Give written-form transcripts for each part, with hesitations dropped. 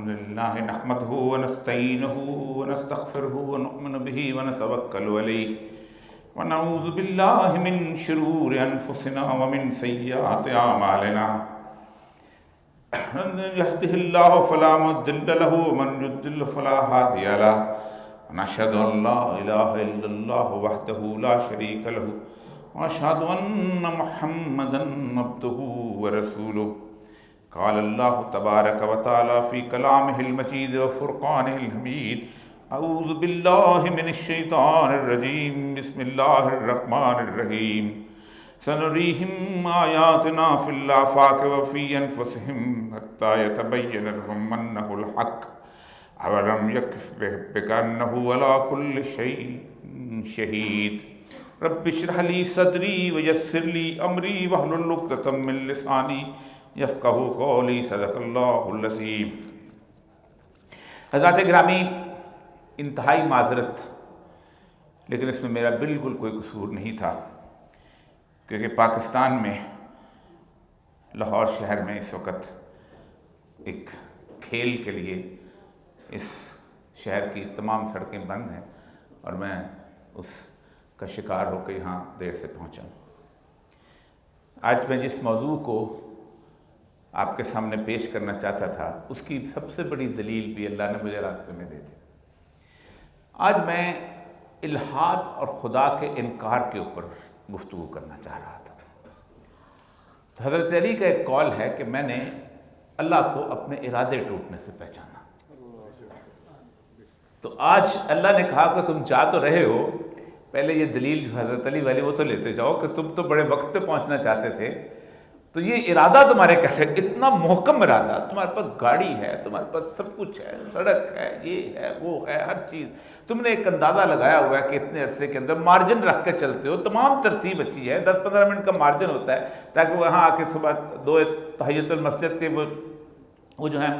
الحمد لله نحمده ونستعينه ونستغفره ونؤمن به ونتوكل عليه ونعوذ بالله من شرور أنفسنا ومن سيئات أعمالنا من يهده الله فلا مضل له ومن يضلل فلا هادي له ونشهد أن لا إله إلا الله وحده لا شريك له وأشهد أن محمدا عبده ورسوله قال الله تبارك وتعالى في كلامه المجيد وفرقانه الحميد أعوذ بالله من الشيطان الرجيم بسم الله الرحمن الرحيم سنريهم آياتنا في الآفاق وفي أنفسهم حتى يتبين لهم أنه الحق أولم يكف بك أنه على كل شيء شهيد رب اشرح لي صدري ويسر لي أمري واحلل عقدة من لساني یفقہوا قولی صدق اللہ العظیم۔ حضرات گرامی، انتہائی معذرت، لیکن اس میں میرا بالکل کوئی قصور نہیں تھا، کیونکہ پاکستان میں لاہور شہر میں اس وقت ایک کھیل کے لیے اس شہر کی تمام سڑکیں بند ہیں اور میں اس کا شکار ہو کے یہاں دیر سے پہنچا۔ آج میں جس موضوع کو آپ کے سامنے پیش کرنا چاہتا تھا، اس کی سب سے بڑی دلیل بھی اللہ نے مجھے راستے میں دے دی۔ آج میں الحاد اور خدا کے انکار کے اوپر گفتگو کرنا چاہ رہا تھا۔ تو حضرت علی کا ایک قول ہے کہ میں نے اللہ کو اپنے ارادے ٹوٹنے سے پہچانا۔ تو آج اللہ نے کہا کہ تم چاہ تو رہے ہو، پہلے یہ دلیل جو حضرت علی والی وہ تو لیتے جاؤ کہ تم تو بڑے وقت پہ پہنچنا چاہتے تھے، تو یہ ارادہ تمہارے کیسے اتنا محکم ارادہ، تمہارے پاس گاڑی ہے، تمہارے پاس سب کچھ ہے، سڑک ہے، یہ ہے، وہ ہے، ہر چیز تم نے ایک اندازہ لگایا ہوا ہے کہ اتنے عرصے کے اندر مارجن رکھ کے چلتے ہو، تمام ترتیب اچھی ہے، 10-15 منٹ کا مارجن ہوتا ہے تاکہ وہاں آ کے صبح 2 تحیۃ المسجد کے وہ جو ہیں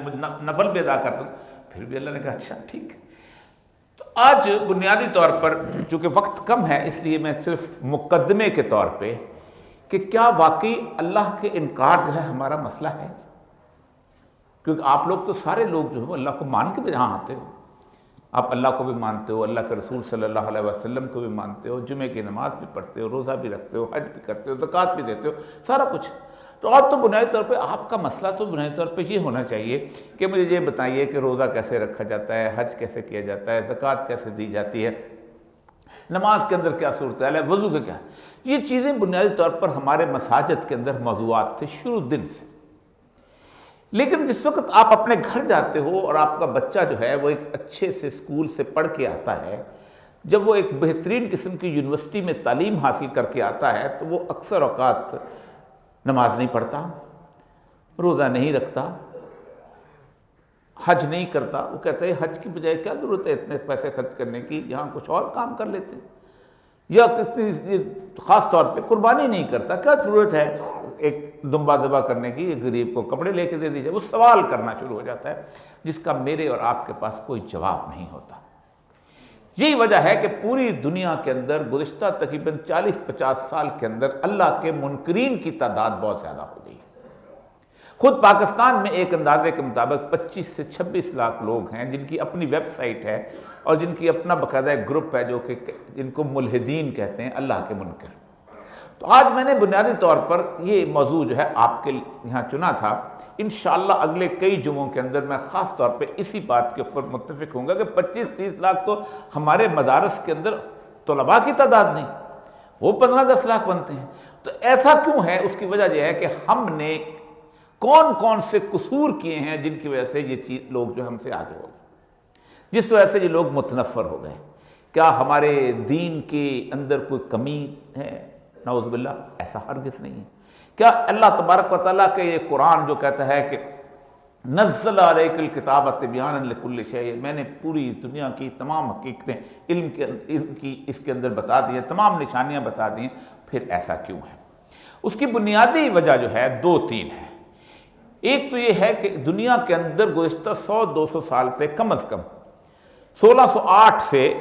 نفل بھی ادا کر سکوں۔ پھر بھی اللہ نے کہا اچھا ٹھیک ہے۔ تو آج بنیادی طور پر چونکہ وقت کم ہے، اس لیے میں صرف مقدمے کے طور پہ کہ کیا واقعی اللہ کے انکار جو ہے ہمارا مسئلہ ہے، کیونکہ آپ لوگ تو سارے لوگ جو ہے وہ اللہ کو مان کے بھی یہاں آتے ہو، آپ اللہ کو بھی مانتے ہو، اللہ کے رسول صلی اللہ علیہ وسلم کو بھی مانتے ہو، جمعے کی نماز بھی پڑھتے ہو، روزہ بھی رکھتے ہو، حج بھی کرتے ہو، زکوٰۃ بھی دیتے ہو، سارا کچھ۔ تو آج تو بنیادی طور پہ آپ کا مسئلہ تو بنیادی طور پہ یہ ہونا چاہیے کہ مجھے یہ بتائیے کہ روزہ کیسے رکھا جاتا ہے، حج کیسے کیا جاتا ہے، زکوٰۃ کیسے دی جاتی ہے، نماز کے اندر کیا صورتحال ہے، وضو کا کیا ہے۔ یہ چیزیں بنیادی طور پر ہمارے مساجد کے اندر موضوعات تھے شروع دن سے۔ لیکن جس وقت آپ اپنے گھر جاتے ہو اور آپ کا بچہ جو ہے وہ ایک اچھے سے اسکول سے پڑھ کے آتا ہے، جب وہ ایک بہترین قسم کی یونیورسٹی میں تعلیم حاصل کر کے آتا ہے، تو وہ اکثر اوقات نماز نہیں پڑھتا، روزہ نہیں رکھتا، حج نہیں کرتا۔ وہ کہتا ہے حج کی بجائے کیا ضرورت ہے اتنے پیسے خرچ کرنے کی، یہاں کچھ اور کام کر لیتے ہیں، یا کتنی خاص طور پہ قربانی نہیں کرتا، کیا ضرورت ہے ایک دمبا ذبح کرنے کی، ایک غریب کو کپڑے لے کے دے دیجیے۔ وہ سوال کرنا شروع ہو جاتا ہے جس کا میرے اور آپ کے پاس کوئی جواب نہیں ہوتا۔ یہی وجہ ہے کہ پوری دنیا کے اندر گزشتہ تقریباً 40-50 سال کے اندر اللہ کے منکرین کی تعداد بہت زیادہ ہو گئی۔ خود پاکستان میں ایک اندازے کے مطابق 25 سے 26 لاکھ لوگ ہیں جن کی اپنی ویب سائٹ ہے اور جن کی اپنا باقاعدہ ایک گروپ ہے جو کہ جن کو ملحدین کہتے ہیں، اللہ کے منکر۔ تو آج میں نے بنیادی طور پر یہ موضوع جو ہے آپ کے یہاں چنا تھا۔ انشاءاللہ اگلے کئی جمعوں کے اندر میں خاص طور پہ اسی بات کے اوپر متفق ہوں گا کہ 25-30 لاکھ تو ہمارے مدارس کے اندر طلباء کی تعداد نہیں، وہ 15-10 لاکھ بنتے ہیں۔ تو ایسا کیوں ہے؟ اس کی وجہ یہ ہے کہ ہم نے کون کون سے قصور کیے ہیں جن کی وجہ سے یہ چیز لوگ جو ہم سے آگے ہو گئے، جس وجہ سے یہ لوگ متنفر ہو گئے۔ کیا ہمارے دین کے اندر کوئی کمی ہے؟ نعوذ باللہ، ایسا ہرگز نہیں ہے۔ کیا اللہ تبارک و تعالیٰ کے یہ قرآن جو کہتا ہے کہ نزل علیک الکتاب تبیانا لکل شیء، میں نے پوری دنیا کی تمام حقیقتیں علم کی اس کے اندر بتا دی ہیں، تمام نشانیاں بتا دی ہیں، پھر ایسا کیوں ہے؟ اس کی بنیادی وجہ جو ہے 2-3 ہے۔ ایک تو یہ ہے کہ دنیا کے اندر گزشتہ 100-200 سال سے کم از کم 1608 سے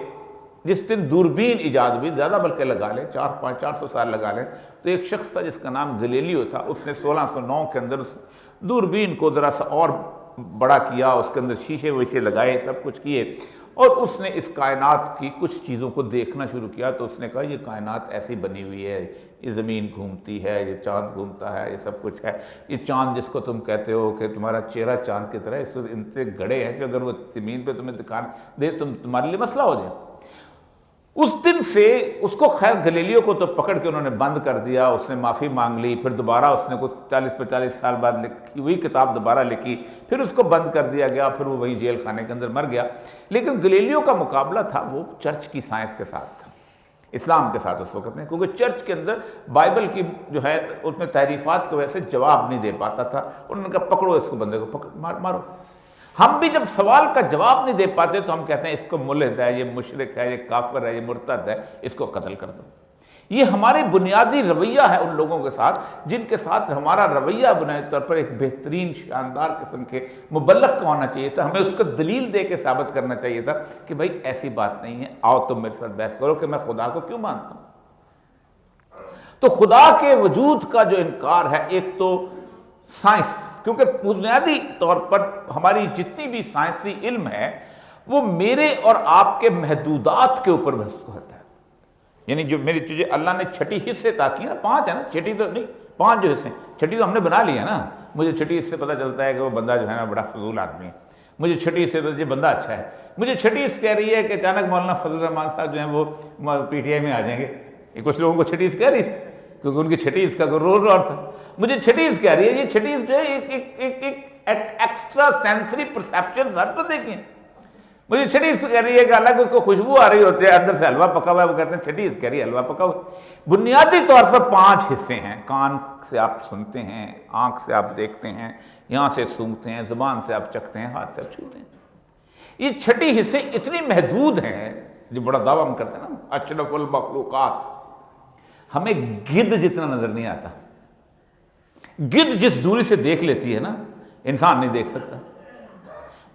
جس دن دوربین ایجاد ہوئی، زیادہ بلکہ لگا لیں 400 سال لگا لیں، تو ایک شخص تھا جس کا نام گلیلیو تھا، اس نے 1609 کے اندر اس دوربین کو ذرا سا اور بڑا کیا، اس کے اندر شیشے ویشے لگائے، سب کچھ کیے، اور اس نے اس کائنات کی کچھ چیزوں کو دیکھنا شروع کیا تو اس نے کہا یہ کائنات ایسی بنی ہوئی ہے، یہ زمین گھومتی ہے، یہ چاند گھومتا ہے، یہ سب کچھ ہے، یہ چاند جس کو تم کہتے ہو کہ تمہارا چہرہ چاند کی طرح اس وقت انتے گڑے ہیں کہ اگر وہ زمین پہ تمہیں دکھانا دے تمہارے لیے مسئلہ ہو جائے۔ اس دن سے اس کو خیر گلیلیو کو تو پکڑ کے انہوں نے بند کر دیا، اس نے معافی مانگ لی، پھر دوبارہ اس نے کچھ 40-45 سال بعد لکھی وہی کتاب دوبارہ لکھی، پھر اس کو بند کر دیا گیا، پھر وہ وہی جیل خانے کے اندر مر گیا۔ لیکن گلیلیو کا مقابلہ تھا وہ چرچ کی سائنس کے ساتھ تھا، اسلام کے ساتھ اس وقت میں، کیونکہ چرچ کے اندر بائبل کی جو ہے اس میں تعریفات کی وجہ سے جواب نہیں دے پاتا تھا، انہوں نے کہا پکڑو اس کو، بندے کو مارو۔ ہم بھی جب سوال کا جواب نہیں دے پاتے تو ہم کہتے ہیں اس کو ملحد ہے، یہ مشرک ہے، یہ کافر ہے، یہ مرتد ہے، اس کو قتل کر دو۔ یہ ہمارے بنیادی رویہ ہے ان لوگوں کے ساتھ جن کے ساتھ ہمارا رویہ بنیادی طور پر ایک بہترین شاندار قسم کے مبلغ کا ہونا چاہیے تھا، ہمیں اس کو دلیل دے کے ثابت کرنا چاہیے تھا کہ بھائی ایسی بات نہیں ہے، آؤ تم میرے ساتھ بحث کرو کہ میں خدا کو کیوں مانتا ہوں۔ تو خدا کے وجود کا جو انکار ہے، ایک تو سائنس، کیونکہ بنیادی طور پر ہماری جتنی بھی سائنسی علم ہے وہ میرے اور آپ کے محدودات کے اوپر محسوس ہوتا ہے، یعنی جو میری چیزیں اللہ نے چھٹی حصے عطا کی نا، 5 ہے نا، چھٹی تو نہیں، 5 جو حصے، چھٹی تو ہم نے بنا لی ہے نا۔ مجھے چھٹی حص سے پتہ چلتا ہے کہ وہ بندہ جو ہے نا بڑا فضول آدمی ہے، مجھے چھٹی حص سے تو یہ بندہ اچھا ہے، مجھے چھٹی حص کہہ رہی ہے کہ اچانک مولانا فضل الرحمان صاحب جو ہیں وہ PTI میں آ جائیں گے، یہ کچھ لوگوں کو چھٹی حص کہہ رہی تھی کیونکہ ان کی چھٹی اس کا رول اور تھا، مجھے چھٹی اس کہہ رہی ہے، یہ چھٹی اس جو ہے ایک ایکسٹرا سینسری پرسیپشن ہر تو دیکھیں، مجھے چھٹی اس کہہ رہی ہے کہ اللہ کو اس کو خوشبو آ رہی ہوتی ہے، اندر سے حلوہ پکا ہوا ہے، وہ کہتے ہیں چھٹی اس کہہ رہی ہے حلوہ پکا ہوا۔ بنیادی طور پر 5 حصے ہیں، کان سے آپ سنتے ہیں، آنکھ سے آپ دیکھتے ہیں، یہاں سے سونگھتے ہیں، زبان سے آپ چکھتے ہیں، ہاتھ سے آپ چھوتے ہیں۔ یہ چھٹی حصے اتنی محدود ہیں، جو بڑا دعویٰ ہم کرتے ہیں نا اشرف المخلوقات، ہمیں گدھ جتنا نظر نہیں آتا۔ گدھ جس دوری سے دیکھ لیتی ہے نا، انسان نہیں دیکھ سکتا،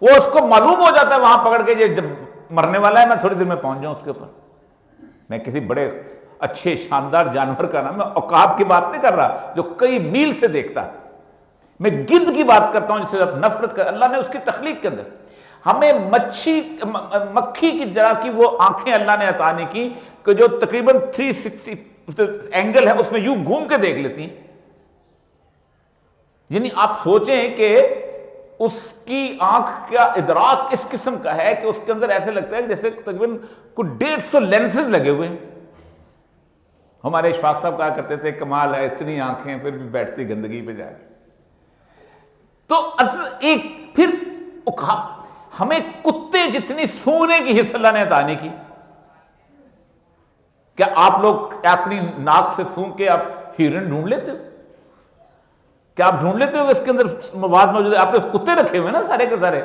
وہ اس کو معلوم ہو جاتا ہے وہاں پکڑ کے جب مرنے والا ہے، میں تھوڑی دیر میں پہنچ جاؤں اس کے اوپر۔ میں کسی بڑے اچھے شاندار جانور کا نام، میں عقاب کی بات نہیں کر رہا جو کئی میل سے دیکھتا ہے، میں گدھ کی بات کرتا ہوں جس سے نفرت کر اللہ نے اس کی تخلیق کے اندر ہمیں مکھی کی طرح کی وہ آنکھیں اللہ نے عطا نہیں کی کہ جو تقریباً 360 اینگل ہے اس میں یوں گھوم کے دیکھ لیتی ہیں۔ یعنی آپ سوچیں کہ اس کی آنکھ کا ادراک اس قسم کا ہے کہ اس کے اندر ایسے لگتا ہے کہ جیسے تقریباً کوئی 150 لینسز لگے ہوئے ہیں۔ ہمارے اشفاق صاحب کہا کرتے تھے کمال ہے اتنی آنکھیں پھر بھی بیٹھتی گندگی پہ جا کے۔ تو ایک پھر ہمیں کتے جتنی سونے کی حص اللہ نے عطا نہیں کی۔ کیا آپ لوگ اپنی ناک سے سونگ کے آپ ہرن ڈھونڈ لیتے ہو؟ کیا آپ ڈھونڈ لیتے ہو کہ اس کے اندر مواد موجود ہے؟ آپ نے کتے رکھے ہوئے نا سارے کے سارے،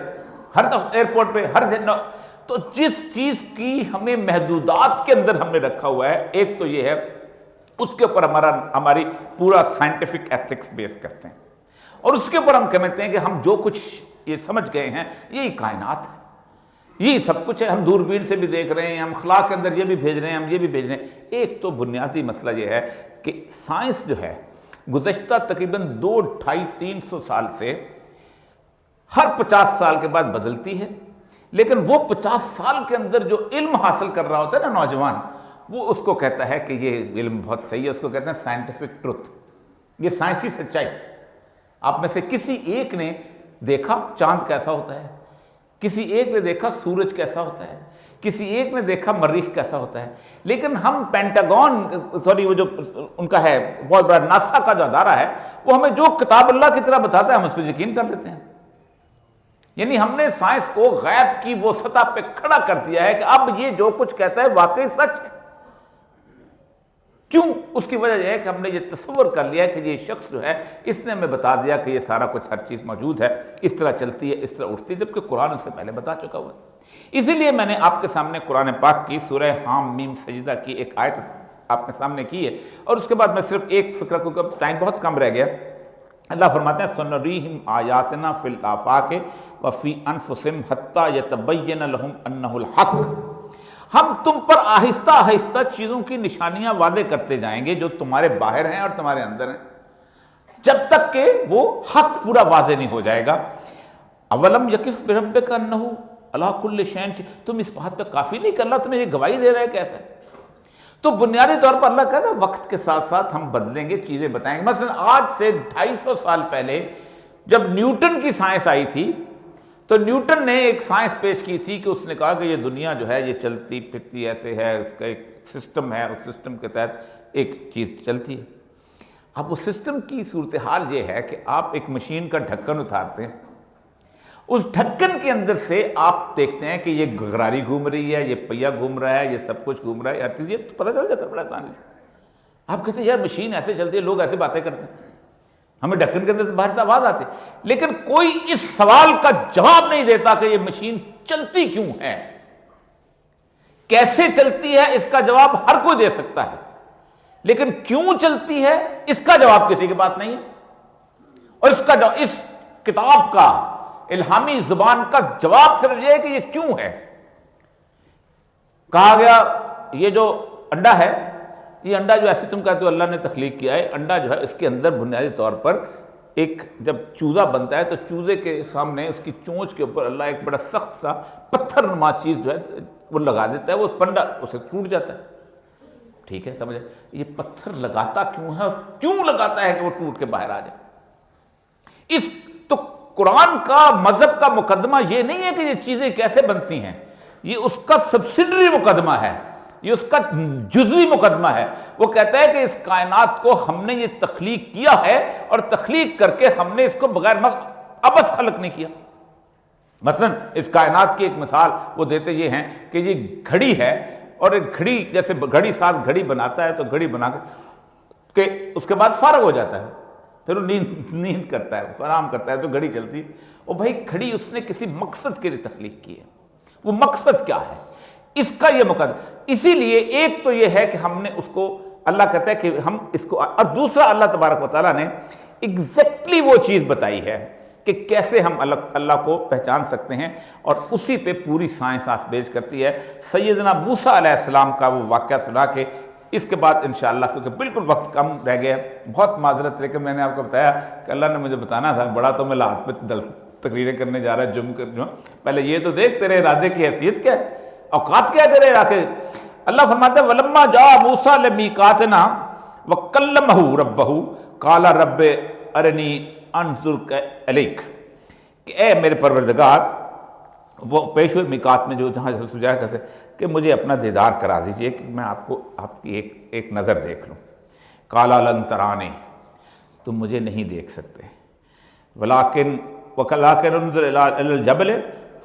ہر ایئرپورٹ پہ ہر جگہ۔ تو جس چیز کی ہمیں محدودات کے اندر ہم نے رکھا ہوا ہے، ایک تو یہ ہے اس کے اوپر ہماری پورا سائنٹیفک ایتھکس بیس کرتے ہیں، اور اس کے اوپر ہم کہتے ہیں کہ ہم جو کچھ یہ سمجھ گئے ہیں یہی کائنات ہے، یہی سب کچھ ہے، ہم دوربین سے بھی دیکھ رہے ہیں، ہم خلا کے اندر یہ بھی بھیج رہے ہیں، ہم یہ بھی بھیج رہے ہیں۔ ایک تو بنیادی مسئلہ یہ ہے کہ سائنس جو ہے گزشتہ تقریباً 200-250-300 سال سے ہر 50 سال کے بعد بدلتی ہے، لیکن وہ 50 سال کے اندر جو علم حاصل کر رہا ہوتا ہے نا نوجوان، وہ اس کو کہتا ہے کہ یہ علم بہت صحیح ہے، اس کو کہتے ہیں سائنٹیفک ٹروتھ، یہ سائنسی سچائی۔ آپ میں سے کسی ایک نے دیکھا چاند کیسا ہوتا ہے، کسی ایک نے دیکھا سورج کیسا ہوتا ہے، کسی ایک نے دیکھا مریخ کیسا ہوتا ہے، لیکن ہم وہ جو ان کا ہے بہت بڑا ناسا کا جو ادارہ ہے، وہ ہمیں جو کتاب اللہ کی طرح بتاتا ہے ہم اس پہ یقین کر لیتے ہیں۔ یعنی ہم نے سائنس کو غیب کی وہ سطح پہ کھڑا کر دیا ہے کہ اب یہ جو کچھ کہتا ہے واقعی سچ ہے۔ کیوں؟ اس کی وجہ یہ ہے کہ ہم نے یہ تصور کر لیا کہ یہ شخص جو ہے اس نے ہمیں بتا دیا کہ یہ سارا کچھ ہر چیز موجود ہے، اس طرح چلتی ہے، اس طرح اٹھتی ہے، جبکہ قرآن اس سے پہلے بتا چکا ہوا ہے۔ اسی لیے میں نے آپ کے سامنے قرآن پاک کی سورہ حام میم سجدہ کی ایک آیت آپ کے سامنے کی ہے، اور اس کے بعد میں صرف ایک فکرہ کو، ٹائم بہت کم رہ گیا۔ اللہ فرماتے ہیں سنریہم آیاتنا فی الآفاق وفی انفسہم حتی یتبین لہم انہ الحق، ہم تم پر آہستہ آہستہ چیزوں کی نشانیاں واضح کرتے جائیں گے جو تمہارے باہر ہیں اور تمہارے اندر ہیں، جب تک کہ وہ حق پورا واضح نہیں ہو جائے گا۔ اولم یکف بربک انہ علی کل شیء، تم اس بات پہ کافی نہیں کر رہا، تمہیں یہ گواہی دے رہا ہے کیسا ہے؟ تو بنیادی طور پر اللہ کہتا ہے وقت کے ساتھ ساتھ ہم بدلیں گے، چیزیں بتائیں گے۔ مثلا آج سے 250 سال پہلے جب نیوٹن کی سائنس آئی تھی تو نیوٹن نے ایک سائنس پیش کی تھی کہ اس نے کہا کہ یہ دنیا جو ہے یہ چلتی پھرتی ایسے ہے، اس کا ایک سسٹم ہے، اس سسٹم کے تحت ایک چیز چلتی ہے۔ اب اس سسٹم کی صورتحال یہ ہے کہ آپ ایک مشین کا ڈھکن اتارتے ہیں، اس ڈھکن کے اندر سے آپ دیکھتے ہیں کہ یہ گراری گھوم رہی ہے، یہ پہیہ گھوم رہا ہے، یہ سب کچھ گھوم رہا ہے، ہر چیز یہ پتہ چل جاتا ہے بڑا آسانی سے۔ آپ کہتے ہیں یار مشین ایسے چلتی ہے، لوگ ایسے باتیں کرتے ہیں، ہمیں ڈھکن کے اندر سے باہر سے آواز آتی، لیکن کوئی اس سوال کا جواب نہیں دیتا کہ یہ مشین چلتی کیوں ہے، کیسے چلتی ہے۔ اس کا جواب ہر کوئی دے سکتا ہے، لیکن کیوں چلتی ہے اس کا جواب کسی کے پاس نہیں ہے۔ اور اس کا جواب، اس کتاب کا، الہامی زبان کا جواب صرف یہ ہے کہ یہ کیوں ہے۔ کہا گیا یہ جو انڈا ہے، یہ انڈا جو ایسے تم کہتے ہو اللہ نے تخلیق کیا ہے، انڈا جو ہے اس کے اندر بنیادی طور پر ایک جب چوزا بنتا ہے تو چوزے کے سامنے اس کی چونچ کے اوپر اللہ ایک بڑا سخت سا پتھر نما چیز جو ہے وہ لگا دیتا ہے، وہ پنڈا اسے ٹوٹ جاتا ہے۔ ٹھیک ہے، سمجھے؟ یہ پتھر لگاتا کیوں ہے اور کیوں لگاتا ہے کہ وہ ٹوٹ کے باہر آ جائے؟ اس تو قرآن کا، مذہب کا مقدمہ یہ نہیں ہے کہ یہ چیزیں کیسے بنتی ہیں، یہ اس کا سبسیڈری مقدمہ ہے، یہ اس کا جزوی مقدمہ ہے۔ وہ کہتا ہے کہ اس کائنات کو ہم نے یہ تخلیق کیا ہے، اور تخلیق کر کے ہم نے اس کو بغیر عبث خلق نہیں کیا۔ مثلا اس کائنات کی ایک مثال وہ دیتے یہ ہیں کہ یہ گھڑی ہے، اور ایک گھڑی جیسے گھڑی ساتھ گھڑی بناتا ہے تو گھڑی بنا کے اس کے بعد فارغ ہو جاتا ہے، پھر وہ نیند کرتا ہے، آرام کرتا ہے تو گھڑی چلتی ہے۔ اور بھائی گھڑی اس نے کسی مقصد کے لیے تخلیق کی ہے، وہ مقصد کیا ہے اس کا یہ مقدمہ۔ اسی لیے ایک تو یہ ہے کہ ہم نے اس کو، اللہ کہتا ہے کہ ہم اس کو، اور دوسرا اللہ تبارک و تعالیٰ نے ایگزیکٹلی وہ چیز بتائی ہے کہ کیسے ہم اللہ کو پہچان سکتے ہیں، اور اسی پہ پوری سائنس آج پیش کرتی ہے۔ سیدنا موسیٰ علیہ السلام کا وہ واقعہ سنا کے اس کے بعد انشاءاللہ، کیونکہ بالکل وقت کم رہ گیا، بہت معذرت، لیکن میں نے آپ کو بتایا کہ اللہ نے مجھے بتانا تھا، بڑا تو میں لات پہ تقریریں کرنے جا رہا ہے پہلے یہ تو دیکھ تیرے ارادے کی حیثیت کیا ہے، اوقات کیا ہے تیرے ارادے۔ اللہ فرماتے ہیں وَلَمَّا جَاءَ مُوسَىٰ لِمِيقَاتِنَا وَكَلَّمَهُ رَبَّهُ قَالَ رَبِّ أَرِنِي أَنظُرْ إِلَيْكَ، کہ اے میرے پروردگار، وہ پیش ہوئے میقات میں جو جہاں سجایا کرتے کہ مجھے اپنا دیدار کرا دیجئے کہ میں آپ کو، آپ کی ایک نظر دیکھ لوں۔ قَالَ لَن تَرَانِي، تم مجھے نہیں دیکھ سکتے، وَلَٰكِنْ انظُرْ إِلَى الْجَبَلِ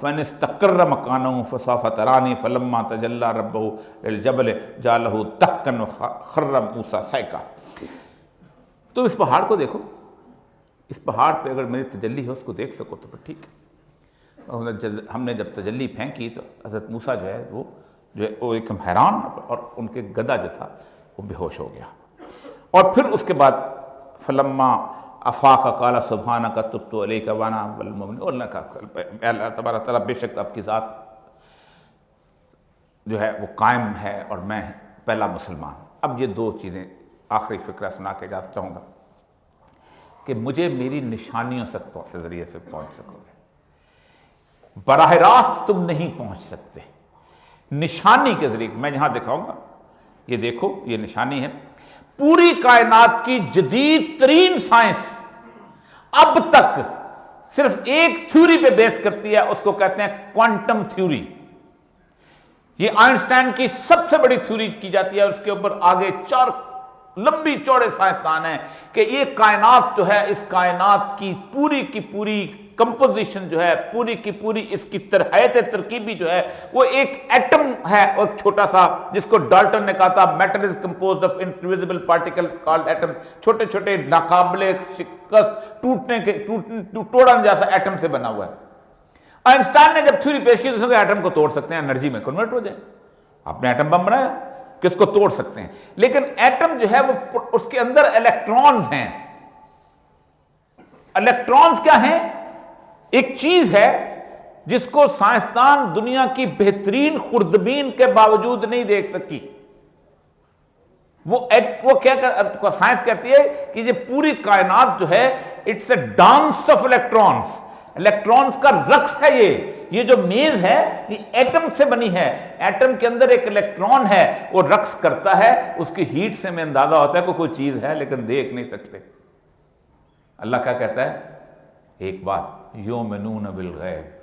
فَإِنِ اسْتَقَرَّ مَكَانَهُ فَسَوْفَ تَرَانِي فَلَمَّا تَجَلَّىٰ رَبُّهُ لِلْجَبَلِ جَعَلَهُ دَكًّا وَخَرَّ مُوسَىٰ صَعِقًا۔ تو اس پہاڑ کو دیکھو، اس پہاڑ پہ اگر میری تجلی ہے اس کو دیکھ سکو تو پھر ٹھیک ہے۔ ہم نے جب تجلی پھینکی تو حضرت موسیٰ جو ہے وہ ایک حیران، اور ان کے گدھا جو تھا وہ بے ہوش ہو گیا۔ اور پھر اس کے بعد فلما افاق قال سبحانک تبت الیک وانا اول المؤمنین، اور اللہ کا اللہ تبارک تعالیٰ بے شک آپ کی ذات جو ہے وہ قائم ہے اور میں پہلا مسلمان۔ اب یہ دو چیزیں آخری فقرہ سنا کے اجازت چاہوں گا کہ مجھے میری نشانیوں سے ذریعے سے پہنچ سکو گے، براہ راست تم نہیں پہنچ سکتے، نشانی کے ذریعے میں یہاں دکھاؤں گا، یہ دیکھو یہ نشانی ہے۔ پوری کائنات کی جدید ترین سائنس اب تک صرف ایک تھیوری پہ بیس کرتی ہے، اس کو کہتے ہیں کوانٹم تھیوری۔ یہ آئنسٹائن کی سب سے بڑی تھیوری کی جاتی ہے، اور اس کے اوپر آگے 4 لمبی چوڑے سائنسدان ہیں کہ یہ کائنات جو ہے، اس کائنات کی پوری کمپوزیشن جو ہے، پوری کی پوری اس کی طرحیت ترکیبی جو ہے وہ ایک ایٹم ہے، اور چھوٹا سا، جس کو ڈالٹن نے کہا تھا matter is composed of indivisible particle called atom, چھوٹے چھوٹے ناقابل شکست توڑنے جیسا ایٹم سے بنا ہوا ہے۔ آئنسٹائن نے جب تھیوری پیش کی تو ایٹم کو توڑ سکتے ہیں، انرجی میں کنورٹ ہو جائے، آپ نے ایٹم بم بنایا کہ اس کو توڑ سکتے ہیں، لیکن ایٹم جو ہے وہ اس کے اندر الیکٹرونز ہیں۔ الیکٹرونز کیا ہیں؟ ایک چیز ہے جس کو سائنسدان دنیا کی بہترین خوردبین کے باوجود نہیں دیکھ سکی۔ وہ کیا سائنس کہتی ہے کہ یہ پوری کائنات جو ہے it's a dance of electrons, electrons کا رقص ہے یہ جو میز ہے یہ ایٹم سے بنی ہے، ایٹم کے اندر ایک الیکٹران ہے، وہ رقص کرتا ہے، اس کی ہیٹ سے میں اندازہ ہوتا ہے کہ کوئی چیز ہے لیکن دیکھ نہیں سکتے۔ اللہ کیا کہتا ہے؟ ایک بات، یؤمنون بالغیب،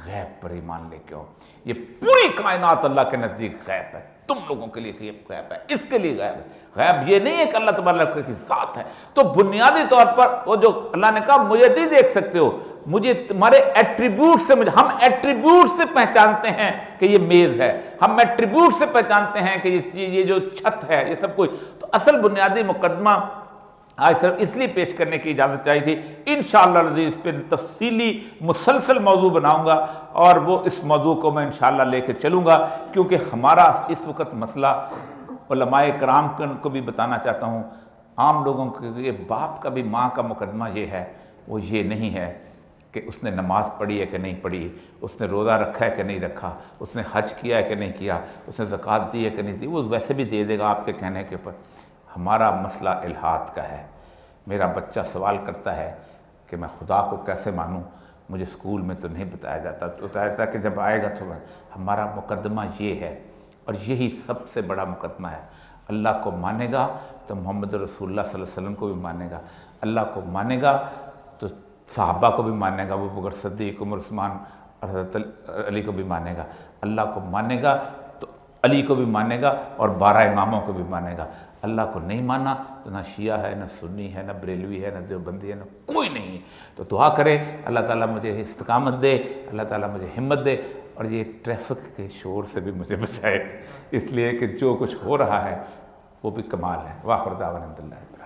غیب پر ایمان لے کے آؤ۔ یہ پوری کائنات اللہ کے نزدیک غیب ہے، تم لوگوں کے لیے یہ غیب ہے، اس کے لیے غیب ہے۔ غیب یہ نہیں ہے کہ اللہ تبارک کی ذات ہے، تو بنیادی طور پر وہ جو اللہ نے کہا مجھے نہیں دیکھ سکتے ہو، مجھے تمہارے ایٹریبیوٹ سے، ہم ایٹریبیوٹ سے پہچانتے ہیں کہ یہ میز ہے، ہم ایٹریبیوٹ سے پہچانتے ہیں کہ یہ جو چھت ہے، یہ سب کچھ۔ تو اصل بنیادی مقدمہ آج صرف اس لیے پیش کرنے کی اجازت چاہی تھی۔ انشاءاللہ العزیز اس پہ تفصیلی مسلسل موضوع بناؤں گا، اور وہ اس موضوع کو میں انشاءاللہ لے کے چلوں گا، کیونکہ ہمارا اس وقت مسئلہ علماء کرام کو بھی بتانا چاہتا ہوں، عام لوگوں کے یہ باپ کا بھی ماں کا مقدمہ یہ ہے، وہ یہ نہیں ہے کہ اس نے نماز پڑھی ہے کہ نہیں پڑھی، اس نے روزہ رکھا ہے کہ نہیں رکھا، اس نے حج کیا ہے کہ نہیں کیا، اس نے زکوٰۃ دی ہے کہ نہیں دی، وہ ویسے بھی دے دے گا آپ کے کہنے کے اوپر۔ ہمارا مسئلہ الہاد کا ہے۔ میرا بچہ سوال کرتا ہے کہ میں خدا کو کیسے مانوں، مجھے اسکول میں تو نہیں بتایا جاتا، تو بتایا جاتا کہ جب آئے گا تو ہمارا مقدمہ یہ ہے، اور یہی سب سے بڑا مقدمہ ہے۔ اللہ کو مانے گا تو محمد رسول اللہ صلی اللہ علیہ وسلم کو بھی مانے گا، اللہ کو مانے گا تو صحابہ کو بھی مانے گا، ابو بکر صدیق، عمر عثمان اور حضرت علی کو بھی مانے گا، اللہ کو مانے گا تو علی کو بھی مانے گا اور 12 اماموں کو بھی مانے گا۔ اللہ کو نہیں مانا تو نہ شیعہ ہے، نہ سنی ہے، نہ بریلوی ہے، نہ دیوبندی ہے، نہ کوئی نہیں۔ تو دعا کرے اللہ تعالیٰ مجھے استقامت دے، اللہ تعالیٰ مجھے ہمت دے، اور یہ ٹریفک کے شور سے بھی مجھے بچائے، اس لیے کہ جو کچھ ہو رہا ہے وہ بھی کمال ہے۔ وآخر دعوانا الحمدللہ۔